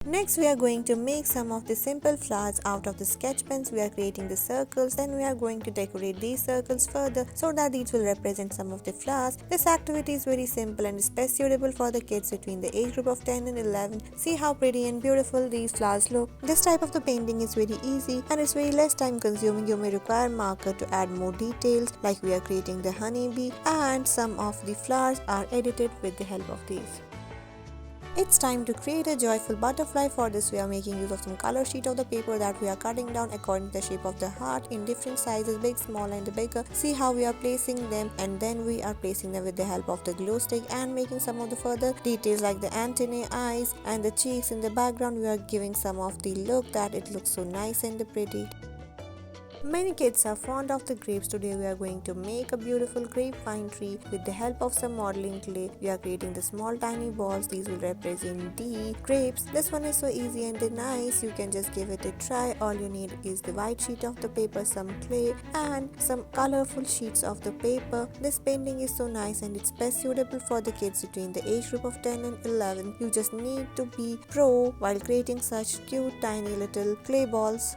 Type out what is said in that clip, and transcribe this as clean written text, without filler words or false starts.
Next we are going to make some of the simple flowers out of the sketch pens. We are creating the circles, then we are going to decorate these circles further so that these will represent some of the flowers. This activity is very simple and is best suitable for the kids between the age group of 10 and 11. See how pretty and beautiful these flowers look. This type of the painting is very easy and it's very less time consuming. You may require marker to add more details, like we are creating the honeybee, and some of the flowers are edited with the help of these. It's time to create a joyful butterfly. For this we are making use of some color sheet of the paper that we are cutting down according to the shape of the heart in different sizes, big, small and the bigger. See how we are placing them, and then we are placing them with the help of the glow stick and making some of the further details like the antennae, eyes and the cheeks. In the background we are giving some of the look that it looks so nice and pretty. Many kids are fond of the grapes. Today we are going to make a beautiful grapevine tree with the help of some modeling clay. We are creating the small tiny balls. These will represent the grapes. This one is so easy and nice. You can just give it a try. All you need is the white sheet of the paper, some clay and some colorful sheets of the paper. This painting is so nice and it's best suitable for the kids between the age group of 10 and 11. You just need to be pro while creating such cute tiny little clay balls.